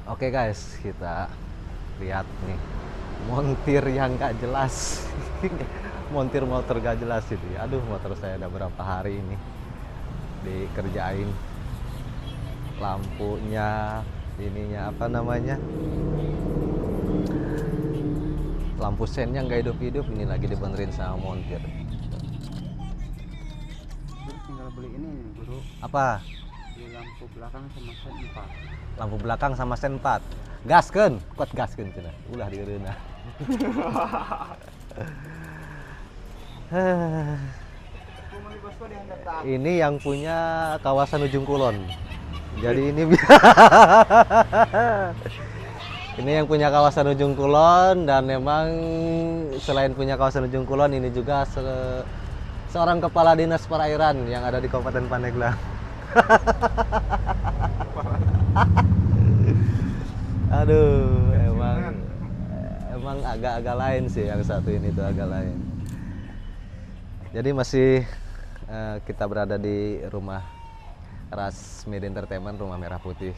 Oke guys, kita lihat nih montir yang gak jelas. Montir motor gak jelas ini. Aduh, motor saya udah berapa hari ini dikerjain lampunya, ininya apa namanya, lampu sennya nggak hidup-hidup. Ini lagi dibenerin sama montir. Guru tinggal beli ini guru, Apa? di lampu belakang sama sen 4. Lampu belakang sama sen 4. Gaskeun, kuat gaskeun cenah. Ulah dieureuna. Ini yang punya kawasan Ujung Kulon. Jadi ini ini yang punya kawasan Ujung Kulon, dan memang selain punya kawasan Ujung Kulon, ini juga seorang kepala dinas perairan yang ada di Kabupaten Pandeglang. Aduh, emang agak-agak lain sih yang satu ini tuh, agak lain. Jadi masih kita berada di rumah Ras Media Entertainment, rumah merah putih,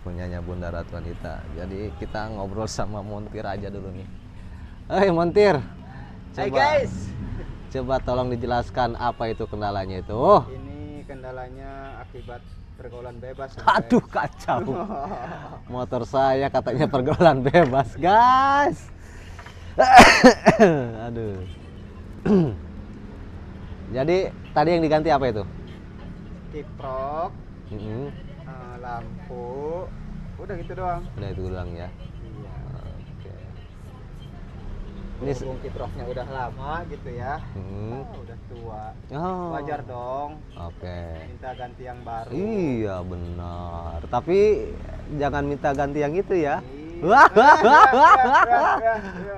punyanya Bunda Ratu Anita. Jadi kita ngobrol sama montir aja dulu nih. Hei montir, Hai guys, coba tolong dijelaskan apa itu kendalanya itu. ini kendalanya akibat pergaulan bebas. Aduh kacau. Motor saya katanya pergaulan bebas, guys. Aduh. Jadi tadi yang diganti apa itu? Kiprok, Mm-mm. lampu, udah gitu doang. Udah itu doang ya. Iya. Oke. Ini Berhubung kiproknya udah lama gitu ya, udah tua. Oh. Wajar dong, Oke. minta ganti yang baru. Iya benar. Tapi jangan minta ganti yang itu ya. Iya.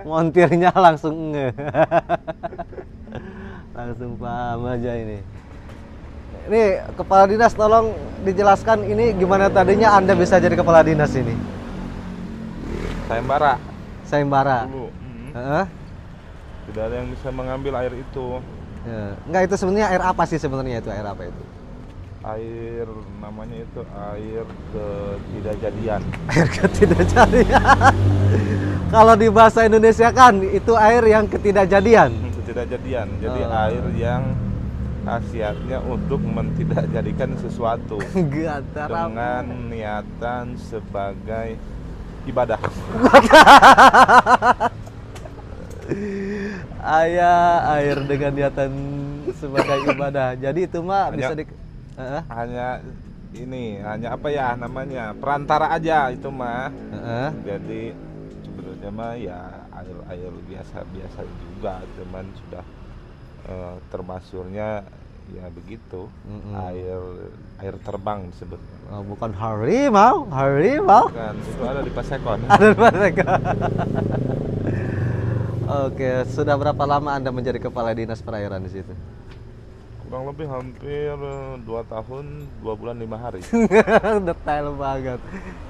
Montirnya langsung nge. Langsung paham aja ini. Ini kepala dinas, tolong dijelaskan ini gimana tadinya Anda bisa jadi kepala dinas ini? Sayembara Sayembara. dulu. Heeh. Tidak ada yang bisa mengambil air itu. Ya. Enggak, itu sebenarnya air apa sih sebenarnya itu? Air apa itu? Air namanya itu air ketidakjadian. Air ketidakjadian. Kalau di bahasa Indonesia kan itu air yang ketidakjadian. Ketidakjadian. Jadi air yang khasiatnya untuk mentidakjadikan sesuatu Gatar apa? dengan niatan sebagai ibadah. Air dengan niatan sebagai ibadah. Jadi itu mah bisa di Hanya ini, hanya apa ya namanya? Perantara aja itu mah. Jadi sebenarnya mah ya air biasa juga, cuman sudah termasurnya ya begitu. Air terbang disebutnya. Oh, bukan harimau. Kan itu ada di Pasekon. Ada mereka. Oke, sudah berapa lama Anda menjadi kepala dinas perairan di situ? Kurang lebih hampir 2 tahun 2 bulan 5 hari. Detail banget.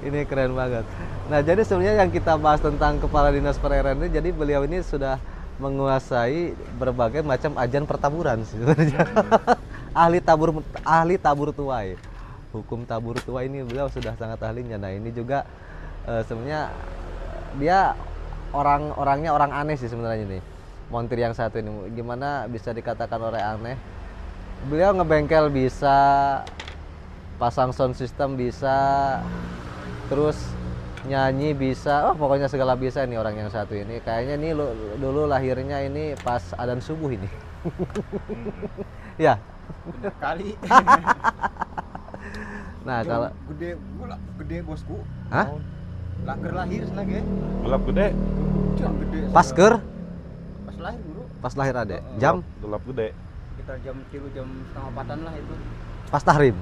Ini keren banget. Nah, jadi sebenarnya yang kita bahas tentang kepala dinas perairan ini, jadi beliau ini sudah menguasai berbagai macam ajan pertaburan sebenarnya. ahli tabur tuai. Hukum tabur tuai ini beliau sudah sangat ahlinya. Nah, ini juga sebenarnya dia orangnya orang aneh sih sebenarnya nih. Montir yang satu ini gimana bisa dikatakan orang aneh? Beliau ngebengkel bisa, pasang sound system bisa, terus nyanyi bisa, pokoknya segala bisa nih orang yang satu ini. Kayaknya nih dulu lahirnya ini pas adzan subuh ini. Ya. Bener kali. Nah, kalau gede bosku. hah? Laker lahir senang ya. Gelap gede. Jam gede. Pasker? Pas lahir guru. Pas lahir ada. Jam Gelap gede. Kita jam 3 jam setengah 4-an lah itu. pas tahrim.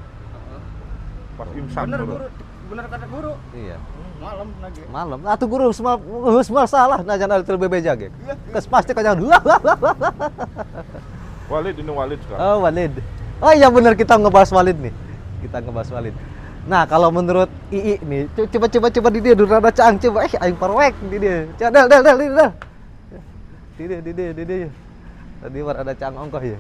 Pas imsak Bener dulu. guru, bener kata guru. Iya. Malam lagi. Malam. Atuh guru semua salah nah jangan alter bebeja ge. Geus pasti kanya. Walid ini Walid sekarang. Oh, Walid. Oh iya benar, kita ngebahas Walid nih. Kita ngebahas Walid. Nah, kalau menurut Ii nih, coba di dia durana caang coba aing parwek di dia. Coba del. Di dia. Tadi war ada caang ongkoh ya.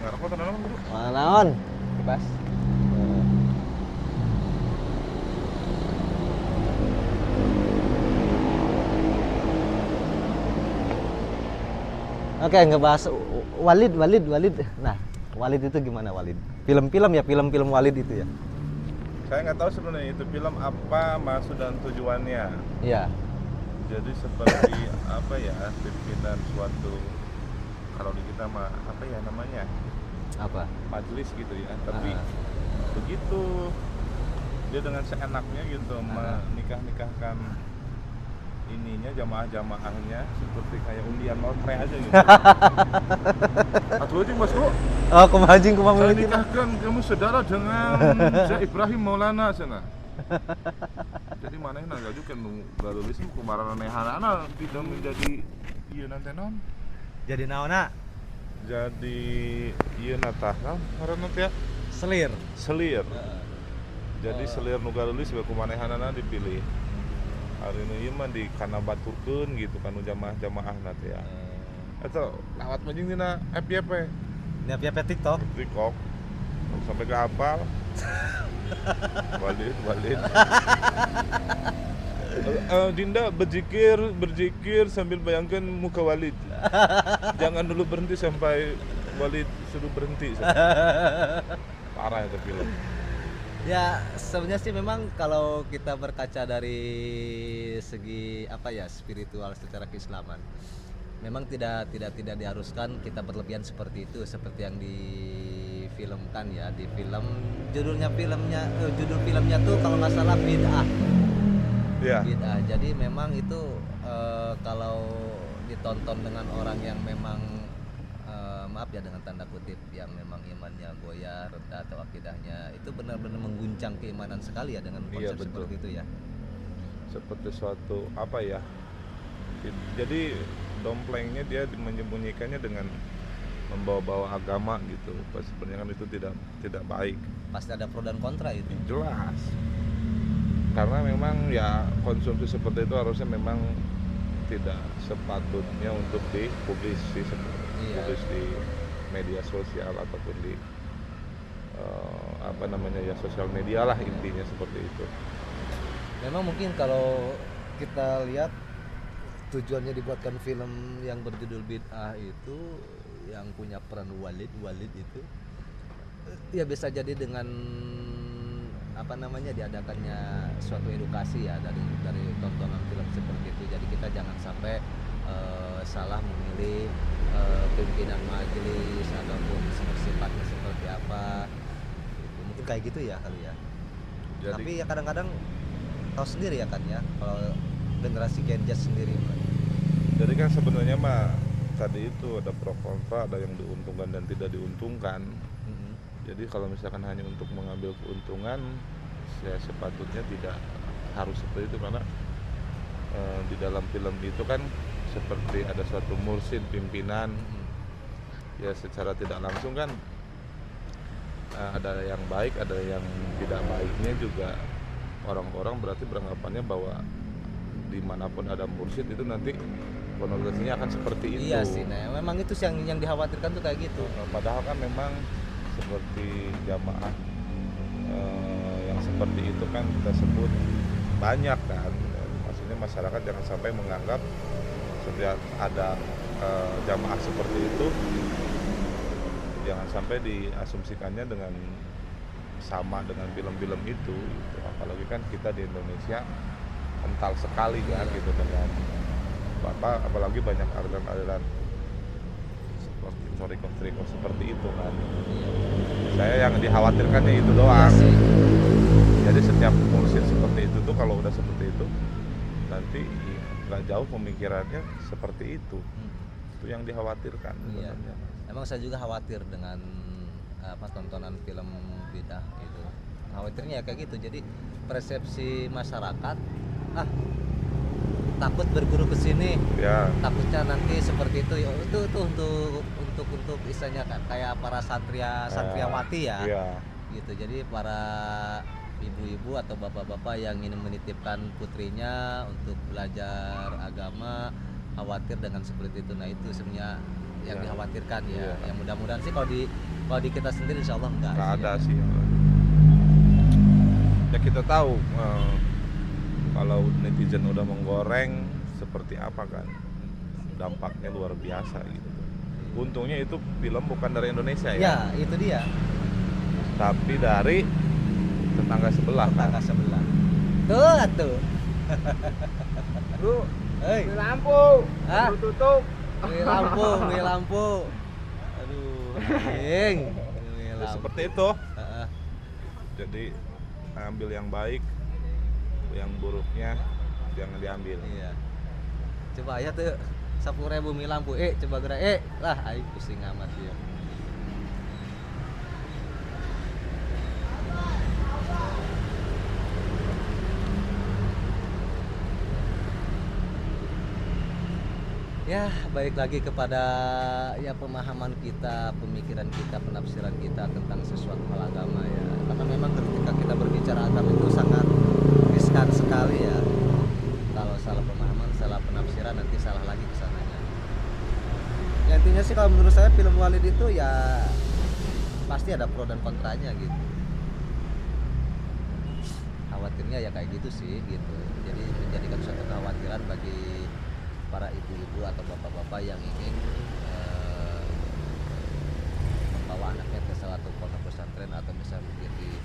Ngarep apa tenan guru? Naon? bebas. Oke, ngebahas Walid. Nah, Walid itu gimana Walid? Film-film ya, film-film Walid itu ya. Saya nggak tahu sebenarnya itu film apa maksud dan tujuannya. Iya. Jadi seperti apa ya, pimpinan suatu, kalau di kita mah apa ya namanya, Apa? majelis gitu ya. Tapi begitu dia dengan seenaknya gitu menikahkan ininya, jamaah-jamaahnya seperti kayak undian lotre aja gitu. Atuh aja Mas Bro, Oh, kumajing saya kumamiliki. nikahkan kamu saudara dengan Syekh Ibrahim Maulana sana. Jadi mana yang nggak juga baru bisa kemarin anak tidak menjadi iya nanti non. Jadi naona Jadi iya natah non karena nanti ya selir. selir. Jadi selir nu galulis bae kumanehanana dipilih. Hari ini ieu mah di kana baturkeun gitu kan jamaah-jamaah nanti ya. Eta lawat majing dina FYP. Ini apa TikTok? TikTok sampai ke hafal. Walid. Dinda berzikir sambil bayangkan muka Walid. Jangan dulu berhenti sampai Walid suruh berhenti. Parah itu film. Ya sebenarnya sih memang kalau kita berkaca dari segi apa ya spiritual secara keislaman, memang tidak diharuskan kita berlebihan seperti itu, seperti yang difilmkan ya di film. Judul filmnya tuh kalau nggak salah Bid'ah. Iya. Bid'ah. Jadi memang itu kalau ditonton dengan orang yang memang maaf ya dengan tanda kutip yang memang imannya goyah, rendah atau akidahnya itu benar-benar mengguncang keimanan sekali ya dengan Iya, konsep betul. seperti itu ya. Seperti suatu apa ya? Jadi domplengnya dia menyembunyikannya dengan membawa-bawa agama gitu. Pas sebenarnya kan itu tidak baik. Pasti ada pro dan kontra itu. Jelas. Karena memang ya konsumsi seperti itu harusnya memang tidak sepatutnya untuk dipublis Iya. di media sosial ataupun di apa namanya ya sosial media lah intinya seperti itu. Memang mungkin kalau kita lihat tujuannya dibuatkan film yang berjudul Bid'ah itu yang punya peran Walid itu ya bisa jadi dengan apa namanya diadakannya suatu edukasi ya dari tontonan film seperti itu. Jadi kita jangan sampai salah memilih pimpinan majelis ataupun sifatnya seperti apa. Gitu. Mungkin kayak gitu ya kali ya. Jadi Tapi ya kadang-kadang tahu sendiri ya kan ya kalau generasi Gen Z sendiri. Jadi kan sebenarnya mah tadi itu ada pro kontra, ada yang diuntungkan dan tidak diuntungkan. Jadi kalau misalkan hanya untuk mengambil keuntungan, ya sepatutnya tidak harus seperti itu karena di dalam film itu kan seperti ada suatu mursyid pimpinan, ya secara tidak langsung kan ada yang baik, ada yang tidak baiknya juga. Orang-orang berarti beranggapannya bahwa dimanapun ada mursyid itu nanti konotasinya akan seperti itu. Iya sih, nah memang itu sih yang dikhawatirkan tuh kayak gitu. Padahal kan memang seperti jamaah yang seperti itu kan kita sebut banyak kan. Maksudnya masyarakat jangan sampai menganggap setiap ada jamaah seperti itu, jangan sampai diasumsikannya dengan sama dengan film-film itu gitu. Apalagi kan kita di Indonesia kental sekali kan gitu dengan apalagi banyak aliran-aliran toriko seperti itu kan. Saya yang dikhawatirkannya itu doang. Iya sih. Jadi setiap mursyid seperti itu tuh kalau udah seperti itu nanti nggak jauh pemikirannya seperti itu. Itu yang dikhawatirkan Iya. sebenarnya. Emang saya juga khawatir dengan tontonan film Bid'ah itu. Khawatirnya ya kayak gitu. Jadi persepsi masyarakat takut berguru ke sini. Ya, Takutnya nanti seperti itu ya itu tuh untuk istilahnya kayak para santriawati ya. iya. Gitu. Jadi para ibu-ibu atau bapak-bapak yang ingin menitipkan putrinya untuk belajar agama khawatir dengan seperti itu. Nah itu sebenarnya yang Ya. dikhawatirkan ya. Iya. Yang mudah-mudahan sih kalau di kita sendiri insya Allah enggak nggak sih, ada ya. sih. Ya kita tahu kalau netizen udah menggoreng seperti apa kan, dampaknya luar biasa gitu. Untungnya itu film bukan dari Indonesia ya, Ya, itu dia. tapi dari tetangga sebelah kan. Tetangga sebelah. Tuh. Bro, Hei. lampu, Hah? tutup. Beli lampu. Aduh, anjing. Beli Ya, lampu. seperti itu. Heeh. Jadi ambil yang baik, yang buruknya jangan diambil. Iya. Coba aja tuh 10.000 beli lampu. Coba gerak. Lah, aing pusing amat ya. Ya, baik lagi kepada ya pemahaman kita, pemikiran kita, penafsiran kita tentang sesuatu hal agama ya. Karena memang ketika kita berbicara agama itu sangat riskan sekali ya. Kalau salah pemahaman, salah penafsiran nanti salah lagi kesananya. Ya, intinya sih kalau menurut saya film Walid itu ya pasti ada pro dan kontranya gitu. Khawatirnya ya kayak gitu sih gitu. Jadi menjadikan suatu kekhawatiran bagi para ibu-ibu atau bapak-bapak yang ingin membawa anaknya ke salah satu pondok pesantren atau bisa mengikuti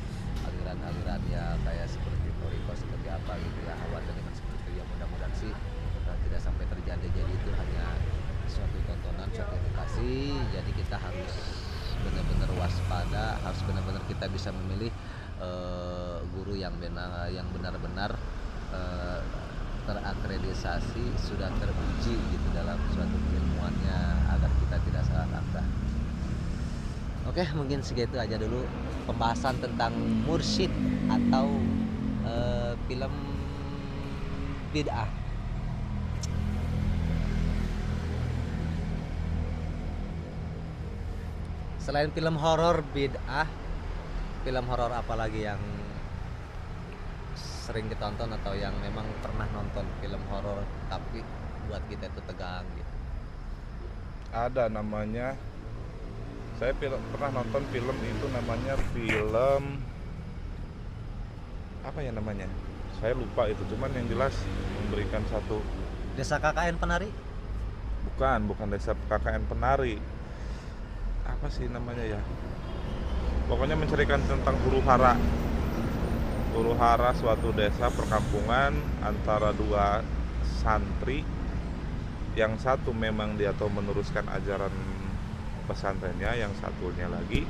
aliran-aliran ya kayak seperti Toriko seperti apa gitu ya, khawatir dengan seperti itu ya. Mudah-mudahan sih tidak sampai terjadi. Jadi itu hanya suatu tontonan, suatu edukasi. Jadi kita harus benar-benar waspada, harus benar-benar kita bisa memilih guru yang benar-benar terakreditasi, sudah teruji gitu dalam suatu keilmuannya agar kita tidak salah langkah. Oke, mungkin segitu aja dulu pembahasan tentang mursyid atau film bid'ah. Selain film horor bid'ah, film horor apa lagi yang sering ditonton atau yang memang pernah nonton film horor tapi buat kita itu tegang gitu? Ada namanya, saya pernah nonton film itu namanya film apa ya namanya, saya lupa itu, cuman yang jelas memberikan satu, Desa KKN Penari? bukan Desa KKN Penari, apa sih namanya ya, pokoknya menceritakan tentang huru hara suatu desa perkampungan antara dua santri, yang satu memang dia tahu meneruskan ajaran pesantrennya, yang satunya lagi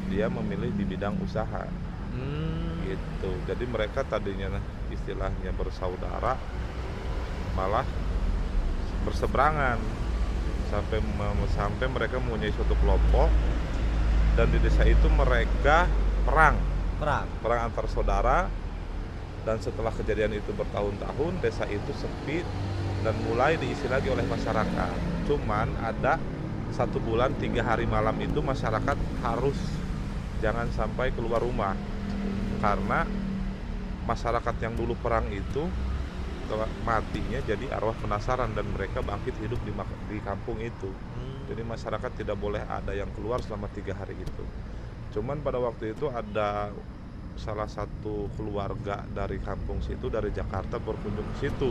dia memilih di bidang usaha gitu. Jadi mereka tadinya istilahnya bersaudara malah berseberangan sampai mereka mempunyai suatu kelompok, dan di desa itu mereka perang antar saudara. Dan setelah kejadian itu bertahun-tahun, desa itu sepi dan mulai diisi lagi oleh masyarakat. Cuman ada 1 bulan 3 hari malam itu masyarakat harus jangan sampai keluar rumah, karena masyarakat yang dulu perang itu matinya jadi arwah penasaran dan mereka bangkit hidup di kampung itu. Jadi masyarakat tidak boleh ada yang keluar selama 3 hari itu. Cuman pada waktu itu ada salah satu keluarga dari kampung situ, dari Jakarta, berkunjung ke situ,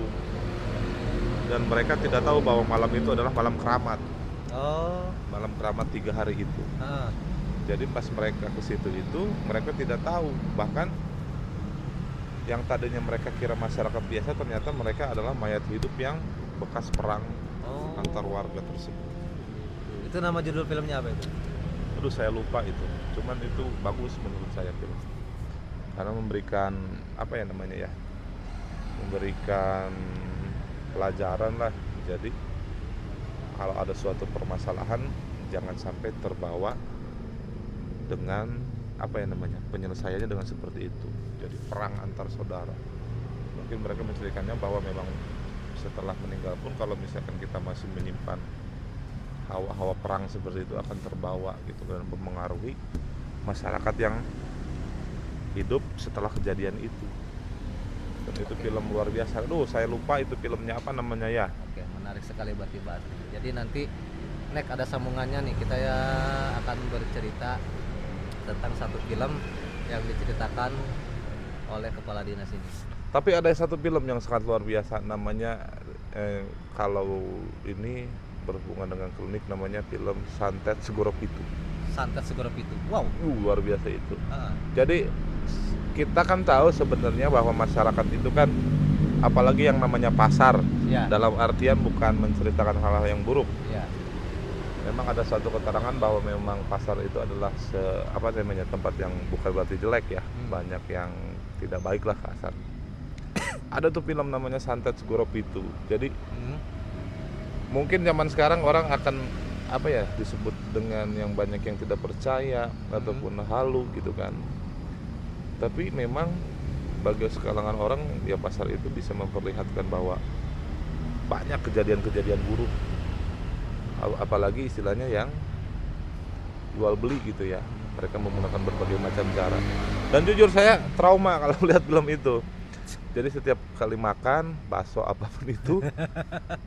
dan mereka tidak tahu bahwa malam itu adalah malam keramat. Malam keramat 3 hari itu. Jadi pas mereka ke situ itu mereka tidak tahu, bahkan yang tadinya mereka kira masyarakat biasa, ternyata mereka adalah mayat hidup yang bekas perang antar warga tersebut. Itu nama judul filmnya apa itu? Aduh, saya lupa itu. Cuman itu bagus menurut saya film, karena memberikan apa ya namanya ya, memberikan pelajaran lah. Jadi kalau ada suatu permasalahan jangan sampai terbawa dengan apa ya namanya, penyelesaiannya dengan seperti itu. Jadi perang antar saudara. Mungkin mereka menceritakannya bahwa memang setelah meninggal pun kalau misalkan kita masih menyimpan hawa-hawa perang seperti itu akan terbawa gitu, dan mempengaruhi masyarakat yang hidup setelah kejadian itu. Dan itu film luar biasa. Aduh, saya lupa itu filmnya apa namanya ya. Oke, menarik sekali berarti bahas. Jadi nanti next ada sambungannya nih, kita ya akan bercerita tentang satu film yang diceritakan oleh kepala dinas ini. Tapi ada satu film yang sangat luar biasa, namanya kalau ini berhubungan dengan klinik, namanya film Santet Segoro Pitu. Santet Segoro Pitu. Wow. Luar biasa itu. Ah, Jadi kita kan tahu sebenarnya bahwa masyarakat itu kan, apalagi yang namanya pasar, ya, dalam artian bukan menceritakan hal-hal yang buruk. ya. Memang ada suatu keterangan bahwa memang pasar itu adalah tempat yang bukan berarti jelek ya, banyak yang tidak baik lah kasar. Ada tuh film namanya Santet Segoro Pitu. Jadi mungkin zaman sekarang orang akan disebut dengan yang banyak yang tidak percaya ataupun halu gitu kan. Tapi memang bagi sekalangan orang ya, pasar itu bisa memperlihatkan bahwa banyak kejadian-kejadian buruk, apalagi istilahnya yang jual beli gitu ya. Mereka menggunakan berbagai macam cara, dan jujur saya trauma kalau melihat film itu. Jadi setiap kali makan bakso apapun itu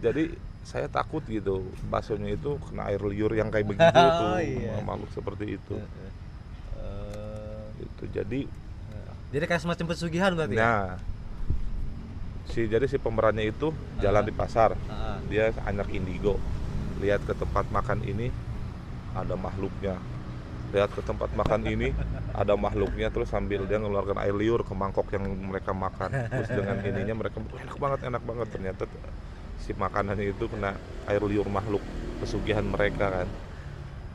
jadi saya takut gitu, baksonya itu kena air liur yang kayak begitu tuh. Iya. Makhluk seperti itu. Itu Jadi kayak semacam pesugihan berarti. nah si pemerannya itu jalan di pasar, dia anak indigo, lihat ke tempat makan ini ada makhluknya, lihat ke tempat makan ini ada makhluknya, terus sambil dia ngeluarkan air liur ke mangkok yang mereka makan, terus dengan ininya mereka enak banget, ternyata si makanannya itu kena air liur makhluk pesugihan mereka kan.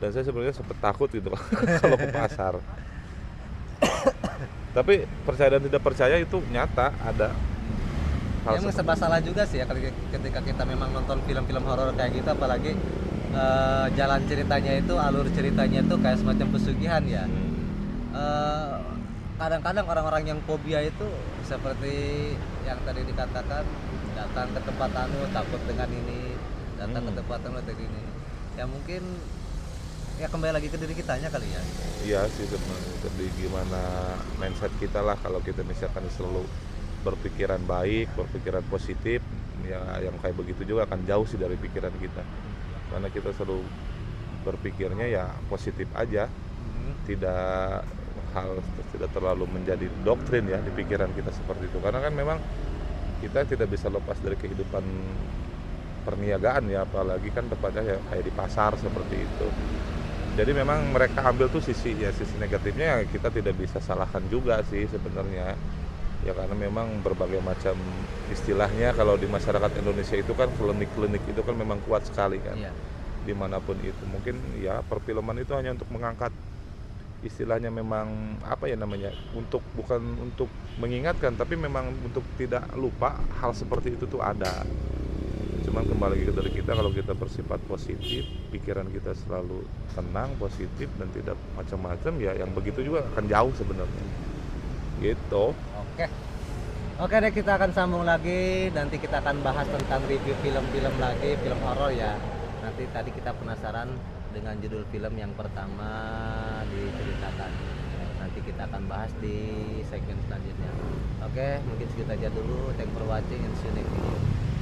Dan saya sebenarnya sempat takut gitu kalau ke pasar. Tapi percaya dan tidak percaya itu nyata ada hal Emang serba salah juga sih ya ketika kita memang nonton film-film horor kayak gitu, apalagi jalan ceritanya itu, alur ceritanya itu kayak semacam pesugihan ya. Kadang-kadang orang-orang yang fobia itu seperti yang tadi dikatakan, datang ke tempat anu takut dengan ini, datang ke tempat anu dengan ini. Ya mungkin ya kembali lagi ke diri kitanya kali ya. Iya sih sebenarnya, jadi gimana mindset kita lah. Kalau kita misalkan selalu berpikiran baik, berpikiran positif, ya yang kayak begitu juga akan jauh sih dari pikiran kita. Karena kita selalu berpikirnya ya positif aja, tidak terlalu menjadi doktrin ya di pikiran kita seperti itu. Karena kan memang kita tidak bisa lepas dari kehidupan perniagaan ya, apalagi kan tepatnya ya kayak di pasar seperti itu. Jadi memang mereka ambil tuh sisi negatifnya, ya kita tidak bisa salahkan juga sih sebenarnya. Ya karena memang berbagai macam istilahnya kalau di masyarakat Indonesia itu kan klinik-klinik itu kan memang kuat sekali kan. Iya. Dimanapun itu mungkin ya perfilman itu hanya untuk mengangkat istilahnya, memang bukan untuk mengingatkan, tapi memang untuk tidak lupa hal seperti itu tuh ada. Cuman kembali lagi dari kita, kalau kita bersifat positif, pikiran kita selalu tenang, positif dan tidak macam-macam, ya yang begitu juga akan jauh sebenarnya. Gitu. Oke deh, kita akan sambung lagi. Nanti kita akan bahas tentang review film-film lagi, film horor ya. Nanti tadi kita penasaran dengan judul film yang pertama diceritakan. Nanti kita akan bahas di segmen selanjutnya. Oke, mungkin segitu aja dulu. Thanks for watching and see you next video.